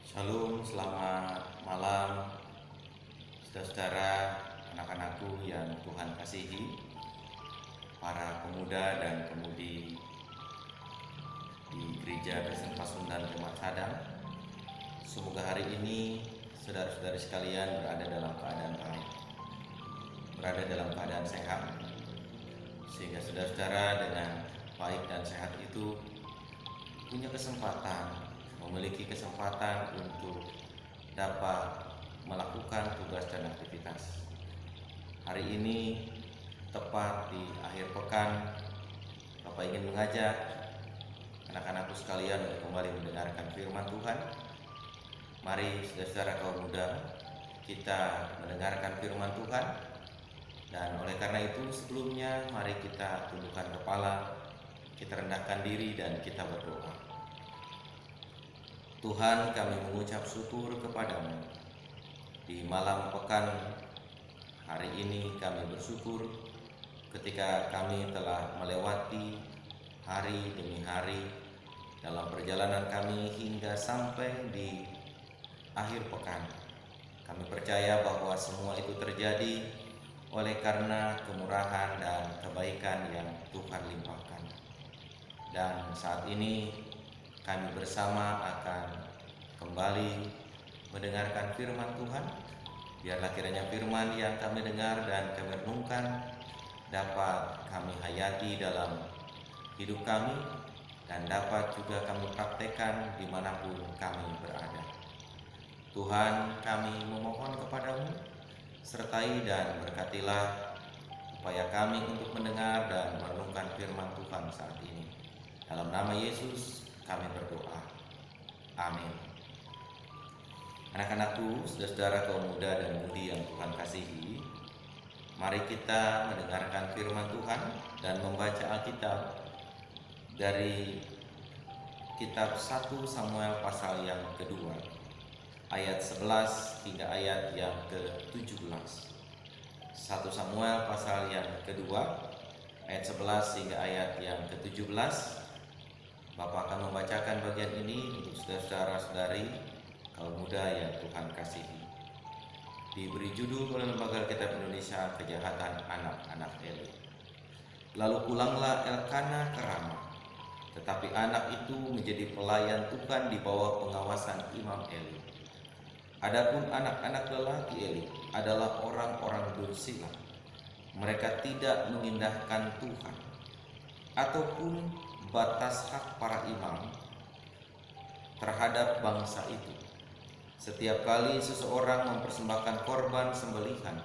Shalom, selamat malam saudara-saudara, anak-anakku yang Tuhan kasihi, para pemuda dan pemudi di Gereja Kristen Pasundan Jemaat Sadang. Semoga hari ini saudara-saudari sekalian berada dalam keadaan baik, berada dalam keadaan sehat, sehingga saudara-saudara dengan baik dan sehat itu punya memiliki kesempatan untuk dapat melakukan tugas dan aktivitas. Hari ini tepat di akhir pekan, Bapak ingin mengajak anak-anakku sekalian untuk kembali mendengarkan firman Tuhan. Mari saudara-saudara kaum muda, kita mendengarkan firman Tuhan. Dan oleh karena itu sebelumnya mari kita tundukkan kepala, kita rendahkan diri dan kita berdoa. Tuhan, kami mengucap syukur kepadamu. Di malam pekan hari ini kami bersyukur ketika kami telah melewati hari demi hari dalam perjalanan kami hingga sampai di akhir pekan. Kami percaya bahwa semua itu terjadi oleh karena kemurahan dan kebaikan yang Tuhan limpahkan. Dan saat ini kami bersama akan kembali mendengarkan firman Tuhan. Biarlah kiranya firman yang kami dengar dan kami renungkan dapat kami hayati dalam hidup kami dan dapat juga kami praktekkan dimanapun kami berada. Tuhan, kami memohon kepadamu, sertai dan berkatilah upaya kami untuk mendengar dan merenungkan firman Tuhan saat ini. Dalam nama Yesus kami berdoa. Amin. Anak-anakku, saudara-saudara kaum muda dan mudi yang Tuhan kasihi, mari kita mendengarkan firman Tuhan dan membaca Alkitab dari kitab 1 Samuel pasal yang kedua, ayat 11 hingga ayat yang ke-17. 1 Samuel pasal yang kedua, ayat 11 hingga ayat yang ke-17. Bapak akan membacakan bagian ini untuk saudara-saudari kaum muda yang Tuhan kasihi. Diberi judul oleh Lembaga Alkitab Indonesia, Kejahatan Anak-anak Eli. Lalu pulanglah Elkana ke Rama, tetapi anak itu menjadi pelayan Tuhan di bawah pengawasan Imam Eli. Adapun anak-anak lelaki Eli adalah orang-orang dursila. Mereka tidak mengindahkan Tuhan ataupun batas hak para imam terhadap bangsa itu. Setiap kali seseorang mempersembahkan korban sembelihan,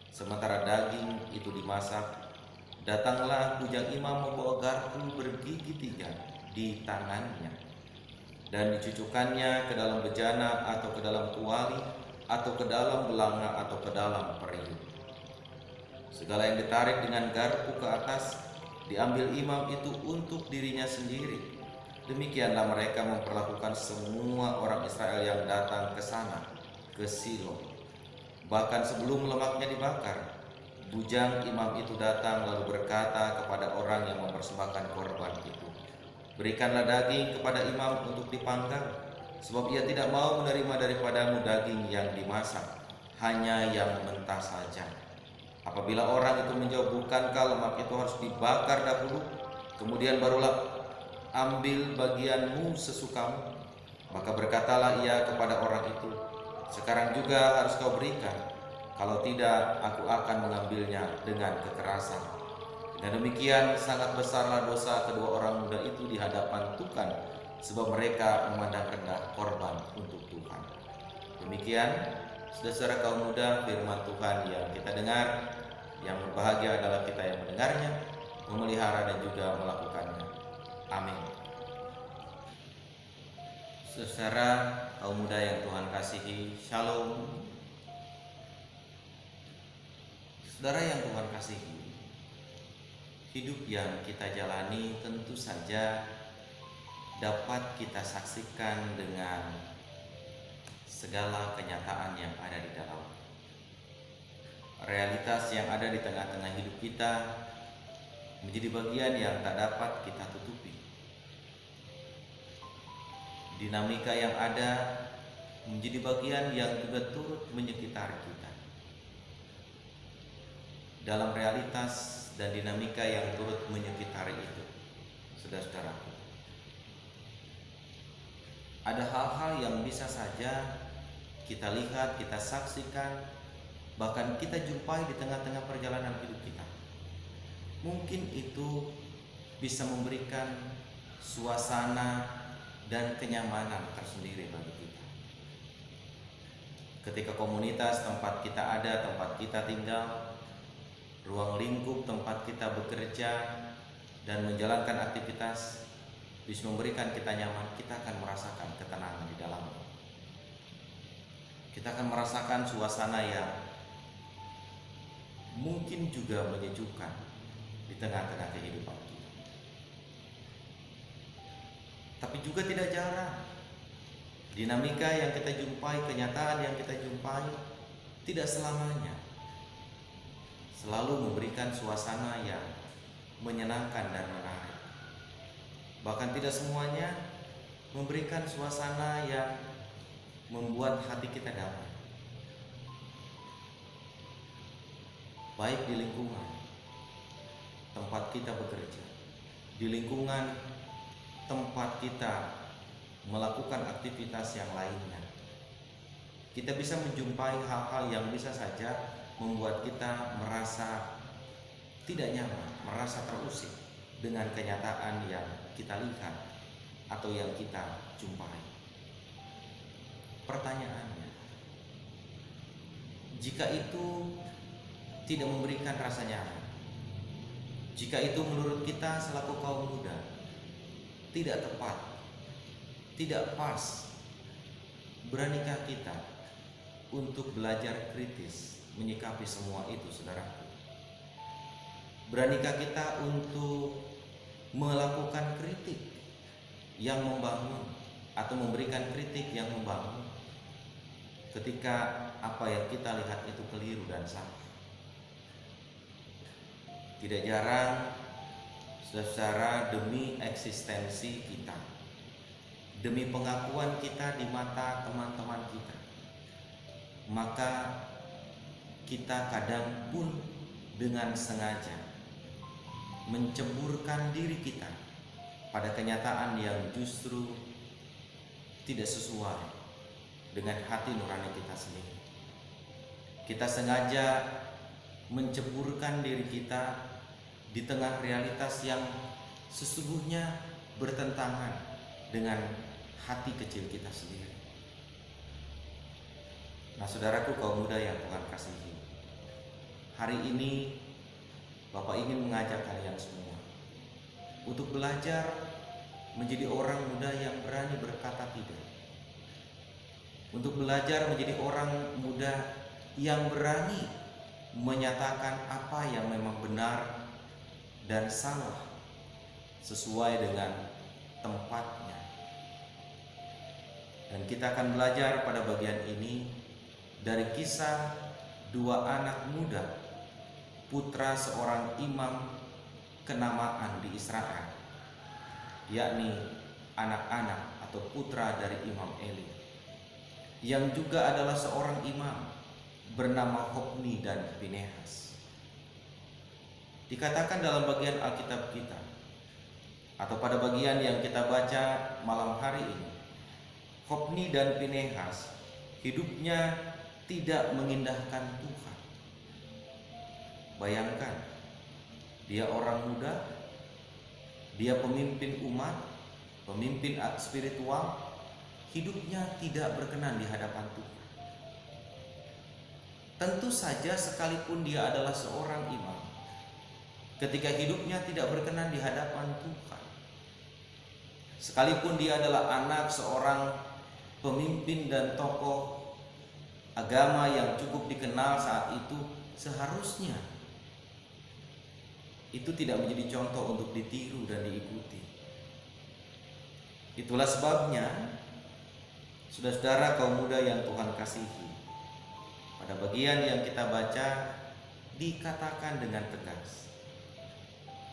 sementara daging itu dimasak, datanglah bujang imam membawa garpu bergigi 3 di tangannya dan dicucukkannya ke dalam bejana atau ke dalam kuali atau ke dalam belanga atau ke dalam periuk. Segala yang ditarik dengan garpu ke atas diambil imam itu untuk dirinya sendiri. Demikianlah mereka memperlakukan semua orang Israel yang datang ke sana, ke Silo. Bahkan sebelum lemaknya dibakar, bujang imam itu datang lalu berkata kepada orang yang mempersembahkan korban itu, "Berikanlah daging kepada imam untuk dipanggang, sebab ia tidak mau menerima daripadamu daging yang dimasak, hanya yang mentah saja." Apabila orang itu menjawab, "Bukankah lemak itu harus dibakar dahulu, kemudian barulah ambil bagianmu sesukamu?" Maka berkatalah ia kepada orang itu, "Sekarang juga harus kau berikan, kalau tidak aku akan mengambilnya dengan kekerasan." Dan demikian sangat besarlah dosa kedua orang muda itu di hadapan Tuhan, sebab mereka memandang rendah korban untuk Tuhan. Demikian saudara kaum muda firman Tuhan yang kita dengar. Yang berbahagia adalah kita yang mendengarnya, memelihara dan juga melakukannya. Amin. Saudara kaum muda yang Tuhan kasihi, Shalom. Saudara yang Tuhan kasihi, hidup yang kita jalani tentu saja dapat kita saksikan dengan segala kenyataan yang ada di dalam. Realitas yang ada di tengah-tengah hidup kita menjadi bagian yang tak dapat kita tutupi. dinamika yang ada menjadi bagian yang juga turut menyekitari kita dalam realitas dan dinamika yang turut menyekitari itu. Saudara-saudaraku, ada hal-hal yang bisa saja kita lihat, kita saksikan, bahkan kita jumpai di tengah-tengah perjalanan hidup kita. Mungkin itu bisa memberikan suasana dan kenyamanan tersendiri bagi kita. Ketika komunitas tempat kita ada, tempat kita tinggal, ruang lingkup tempat kita bekerja dan menjalankan aktivitas bisa memberikan kita nyaman, kita akan merasakan ketenangan di dalamnya. Kita akan merasakan suasana yang mungkin juga menyejukkan di tengah-tengah kehidupan kita. Tapi juga tidak jarang dinamika yang kita jumpai, kenyataan yang kita jumpai tidak selamanya selalu memberikan suasana yang menyenangkan dan menarik. Bahkan tidak semuanya memberikan suasana yang membuat hati kita damai. Baik di lingkungan tempat kita bekerja, di lingkungan tempat kita melakukan aktivitas yang lainnya, kita bisa menjumpai hal-hal yang bisa saja membuat kita merasa tidak nyaman, merasa terusik dengan kenyataan yang kita lihat atau yang kita jumpai. Pertanyaannya, jika itu tidak memberikan rasa nyaman, jika itu menurut kita selaku kaum muda tidak tepat, tidak pas, beranikah kita untuk belajar kritis menyikapi semua itu, saudaraku? Beranikah kita untuk melakukan kritik yang membangun atau memberikan kritik yang membangun ketika apa yang kita lihat itu keliru dan salah? Tidak jarang, saudara, demi eksistensi kita, demi pengakuan kita di mata teman-teman kita, maka kita kadang pun dengan sengaja menceburkan diri kita pada kenyataan yang justru tidak sesuai dengan hati nurani kita sendiri. Kita sengaja menceburkan diri kita di tengah realitas yang sesungguhnya bertentangan dengan hati kecil kita sendiri. Nah, saudaraku kaum muda yang Tuhan kasihi, hari ini Bapak ingin mengajak kalian semua untuk belajar menjadi orang muda yang berani berkata tidak, untuk belajar menjadi orang muda yang berani menyatakan apa yang memang benar dan salah sesuai dengan tempatnya. Dan kita akan belajar pada bagian ini dari kisah dua anak muda, putra seorang imam kenamaan di Israel, yakni anak-anak atau putra dari Imam Eli, yang juga adalah seorang imam bernama Hofni dan Pinehas. Dikatakan dalam bagian Alkitab kita atau pada bagian yang kita baca malam hari ini, Hofni dan Pinehas hidupnya tidak mengindahkan Tuhan. Bayangkan, dia orang muda, dia pemimpin umat, pemimpin spiritual, hidupnya tidak berkenan di hadapan Tuhan. Tentu saja sekalipun dia adalah seorang imam, ketika hidupnya tidak berkenan di hadapan Tuhan, sekalipun dia adalah anak seorang pemimpin dan tokoh agama yang cukup dikenal saat itu, seharusnya itu tidak menjadi contoh untuk ditiru dan diikuti. Itulah sebabnya, saudara-saudara kaum muda yang Tuhan kasihi, pada bagian yang kita baca dikatakan dengan tegas,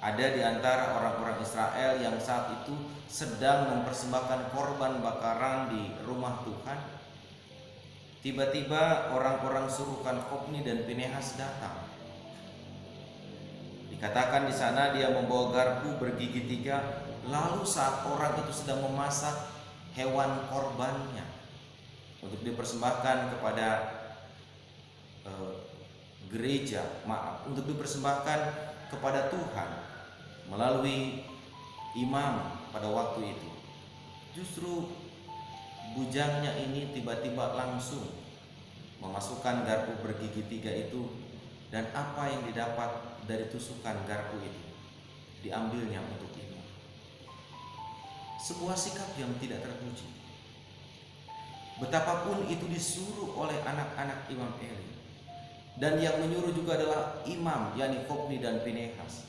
ada di antara orang-orang Israel yang saat itu sedang mempersembahkan korban bakaran di rumah Tuhan, tiba-tiba orang-orang suruhan Hofni dan Pinehas datang. Dikatakan di sana dia membawa garpu bergigi 3. Lalu saat orang itu sedang memasak hewan korbannya untuk dipersembahkan kepada gereja, untuk dipersembahkan kepada Tuhan melalui imam pada waktu itu, justru bujangnya ini tiba-tiba langsung memasukkan garpu bergigi 3 itu, dan apa yang didapat dari tusukan garpu itu diambilnya untuk imam. Sebuah sikap yang tidak terpuji. Betapapun itu disuruh oleh anak-anak Imam Eli, dan yang menyuruh juga adalah imam, yakni Hofni dan Pinehas,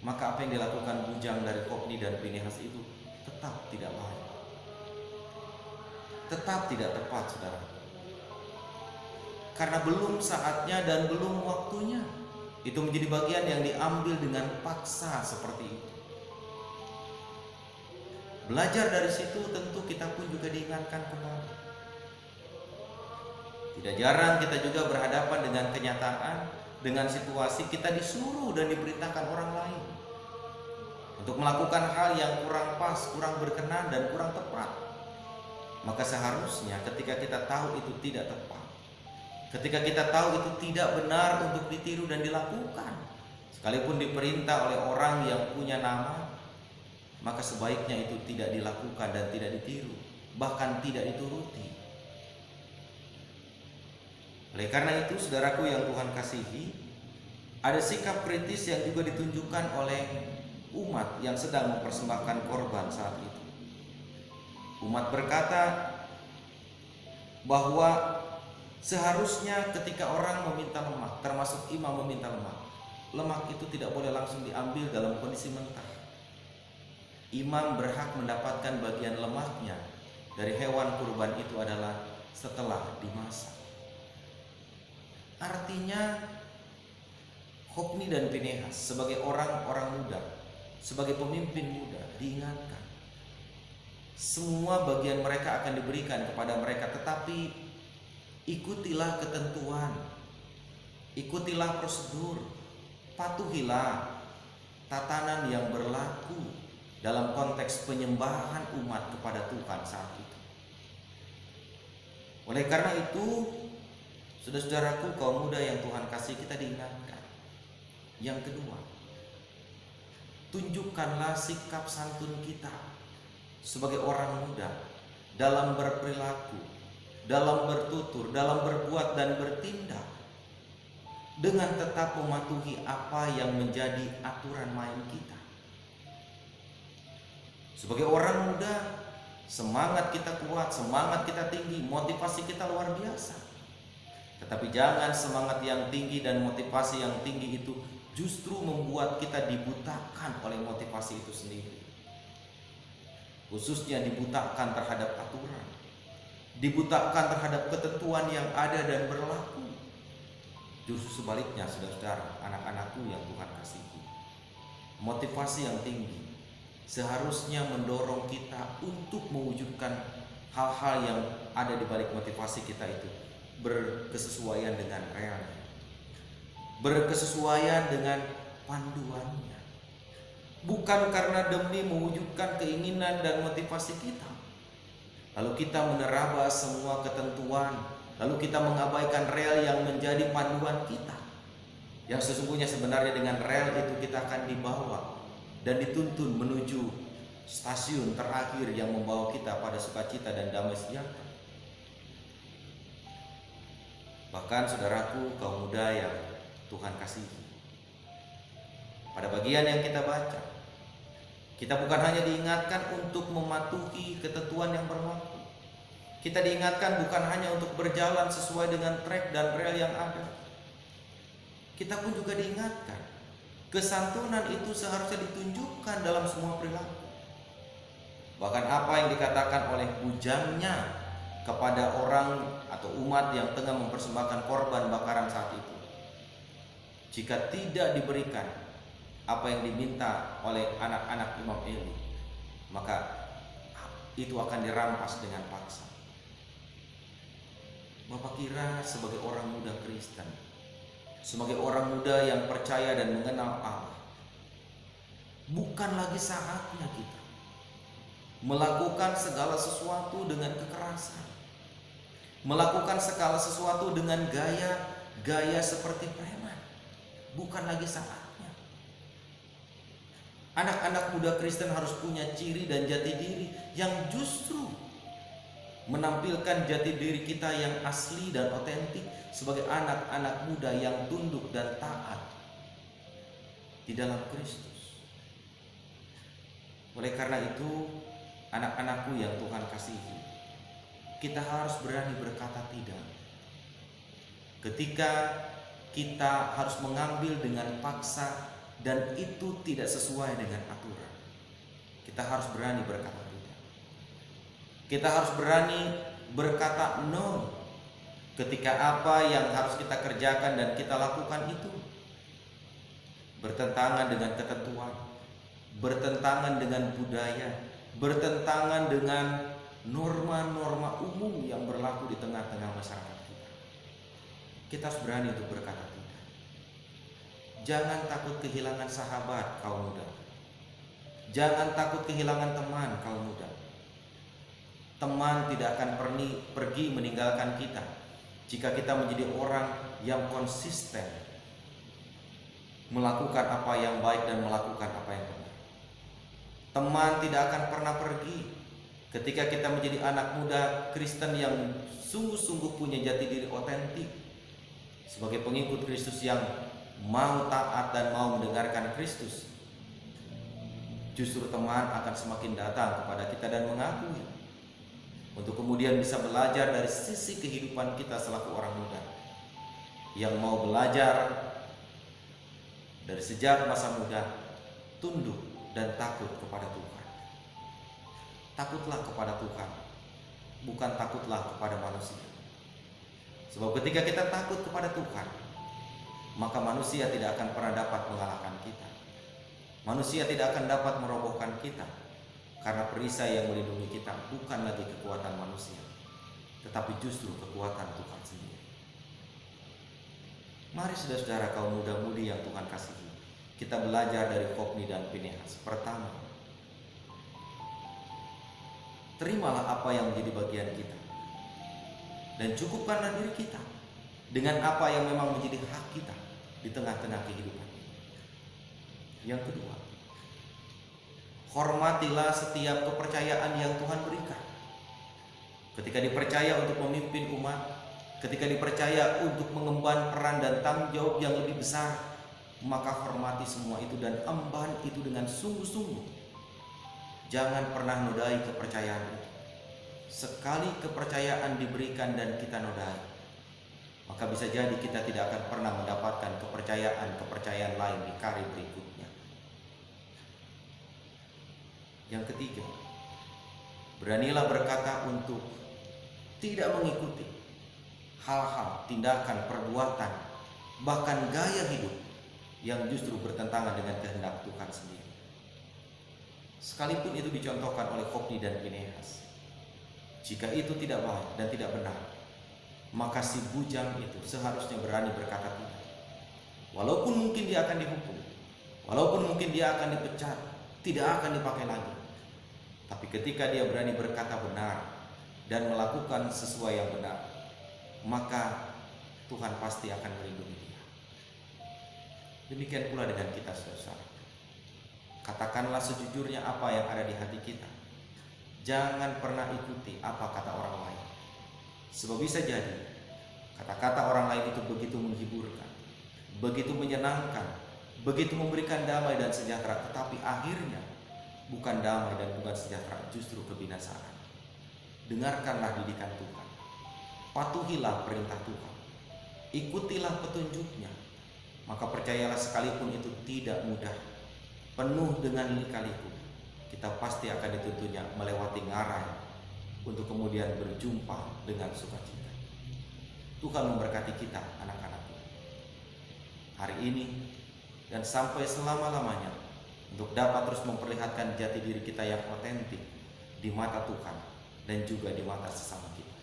maka apa yang dilakukan bujang dari Hofni dan Pinehas itu tetap tidak baik, tetap tidak tepat, saudara. Karena belum saatnya dan belum waktunya. Itu menjadi bagian yang diambil dengan paksa seperti itu. Belajar dari situ tentu kita pun juga diingatkan kembali. Tidak jarang kita juga berhadapan dengan kenyataan, dengan situasi kita disuruh dan diperintahkan orang lain untuk melakukan hal yang kurang pas, kurang berkenan, dan kurang tepat. Maka seharusnya ketika kita tahu itu tidak tepat, ketika kita tahu itu tidak benar untuk ditiru dan dilakukan, sekalipun diperintah oleh orang yang punya nama, maka sebaiknya itu tidak dilakukan dan tidak ditiru, bahkan tidak dituruti. Oleh karena itu, saudaraku yang Tuhan kasihi, ada sikap kritis yang juga ditunjukkan oleh umat yang sedang mempersembahkan korban saat itu. Umat berkata bahwa seharusnya ketika orang meminta lemak, termasuk imam meminta lemak, lemak itu tidak boleh langsung diambil dalam kondisi mentah. Imam berhak mendapatkan bagian lemaknya dari hewan kurban itu adalah setelah dimasak. Artinya Hofni dan Pinehas sebagai orang-orang muda, sebagai pemimpin muda, diingatkan semua bagian mereka akan diberikan kepada mereka, tetapi ikutilah ketentuan, ikutilah prosedur, patuhilah tatanan yang berlaku dalam konteks penyembahan umat kepada Tuhan saat itu. Oleh karena itu, saudara-saudaraku kaum muda yang Tuhan kasih, kita diingatkan. Yang kedua, tunjukkanlah sikap santun kita sebagai orang muda dalam berperilaku, dalam bertutur, dalam berbuat dan bertindak, dengan tetap mematuhi apa yang menjadi aturan main kita. Sebagai orang muda, semangat kita kuat, semangat kita tinggi, motivasi kita luar biasa. Tetapi jangan semangat yang tinggi dan motivasi yang tinggi itu justru membuat kita dibutakan oleh motivasi itu sendiri. Khususnya dibutakan terhadap aturan, dibutakan terhadap ketentuan yang ada dan berlaku. Justru sebaliknya, saudara-saudara, anak-anakku yang Tuhan kasihi, motivasi yang tinggi seharusnya mendorong kita untuk mewujudkan hal-hal yang ada di balik motivasi kita itu berkesesuaian dengan realnya, berkesesuaian dengan panduannya, bukan karena demi mewujudkan keinginan dan motivasi kita lalu kita menerabas semua ketentuan, lalu kita mengabaikan rel yang menjadi panduan kita, yang sesungguhnya sebenarnya dengan rel itu kita akan dibawa dan dituntun menuju stasiun terakhir yang membawa kita pada sukacita dan damai sejahtera. Bahkan saudaraku kaum muda yang Tuhan kasihi, pada bagian yang kita baca, kita bukan hanya diingatkan untuk mematuhi ketentuan yang berlaku, kita diingatkan bukan hanya untuk berjalan sesuai dengan trek dan rel yang ada, kita pun juga diingatkan kesantunan itu seharusnya ditunjukkan dalam semua perilaku. Bahkan apa yang dikatakan oleh bujangnya kepada orang atau umat yang tengah mempersembahkan korban bakaran saat itu, jika tidak diberikan apa yang diminta oleh anak-anak Imam Eli, maka itu akan dirampas dengan paksa. Bapak kira sebagai orang muda Kristen, sebagai orang muda yang percaya dan mengenal Allah, bukan lagi saatnya kita melakukan segala sesuatu dengan kekerasan, melakukan segala sesuatu dengan gaya seperti preman. Bukan lagi saatnya. Anak-anak muda Kristen harus punya ciri dan jati diri yang justru menampilkan jati diri kita yang asli dan otentik sebagai anak-anak muda yang tunduk dan taat di dalam Kristus. Oleh karena itu, anak-anakku yang Tuhan kasihi, kita harus berani berkata tidak. Ketika kita harus mengambil dengan paksa dan itu tidak sesuai dengan aturan, kita harus berani berkata tidak. Kita harus berani berkata no ketika apa yang harus kita kerjakan dan kita lakukan itu bertentangan dengan ketentuan, bertentangan dengan budaya, bertentangan dengan norma-norma umum yang berlaku di tengah-tengah masyarakat kita. Kita harus berani untuk berkata tidak. Jangan takut kehilangan sahabat, kaum muda. Jangan takut kehilangan teman, kaum muda. Teman tidak akan pergi meninggalkan kita jika kita menjadi orang yang konsisten melakukan apa yang baik dan melakukan apa yang benar. Teman tidak akan pernah pergi ketika kita menjadi anak muda Kristen yang sungguh-sungguh punya jati diri otentik sebagai pengikut Kristus yang mau taat dan mau mendengarkan Kristus. Justru teman akan semakin datang kepada kita dan mengakui, untuk kemudian bisa belajar dari sisi kehidupan kita selaku orang muda yang mau belajar dari sejak masa muda tunduk dan takut kepada Tuhan. Takutlah kepada Tuhan, bukan takutlah kepada manusia. Sebab ketika kita takut kepada Tuhan, maka manusia tidak akan pernah dapat mengalahkan kita. Manusia tidak akan dapat merobohkan kita, karena perisai yang melindungi kita bukan lagi kekuatan manusia, tetapi justru kekuatan Tuhan sendiri. Mari saudara-saudara kaum muda-mudi yang Tuhan kasihi, kita belajar dari Hofni dan Pinehas. Pertama, terimalah apa yang menjadi bagian kita dan cukupkanlah diri kita dengan apa yang memang menjadi hak kita di tengah-tengah kehidupan ini. Yang kedua, hormatilah setiap kepercayaan yang Tuhan berikan. Ketika dipercaya untuk memimpin umat, ketika dipercaya untuk mengemban peran dan tanggung jawab yang lebih besar, maka hormati semua itu dan emban itu dengan sungguh-sungguh. Jangan pernah nodai kepercayaan itu. Sekali kepercayaan diberikan dan kita nodai, maka bisa jadi kita tidak akan pernah mendapatkan kepercayaan lain di kari berikutnya. Yang ketiga, beranilah berkata untuk tidak mengikuti hal-hal, tindakan, perbuatan, bahkan gaya hidup yang justru bertentangan dengan kehendak Tuhan sendiri. Sekalipun itu dicontohkan oleh Hofni dan Pinehas, jika itu tidak baik dan tidak benar, maka si bujang itu seharusnya berani berkata tidak. Walaupun mungkin dia akan dihukum, walaupun mungkin dia akan dipecat, tidak akan dipakai lagi. Tapi ketika dia berani berkata benar dan melakukan sesuai yang benar, maka Tuhan pasti akan melindungi dia. Demikian pula dengan kita, saudara. Katakanlah sejujurnya apa yang ada di hati kita. Jangan pernah ikuti apa kata orang lain. Sebab bisa jadi kata-kata orang lain itu begitu menghiburkan, begitu menyenangkan, begitu memberikan damai dan sejahtera, tetapi akhirnya bukan damai dan bukan sejahtera, justru kebinasaan. Dengarkanlah didikan Tuhan, patuhilah perintah Tuhan, ikutilah petunjuknya, maka percayalah sekalipun itu tidak mudah, penuh dengan lika-liku, kita pasti akan dituntutnya melewati ngarai untuk kemudian berjumpa dengan sukacita. Tuhan memberkati kita, anak-anakku, hari ini dan sampai selama-lamanya, untuk dapat terus memperlihatkan jati diri kita yang otentik di mata Tuhan dan juga di mata sesama kita.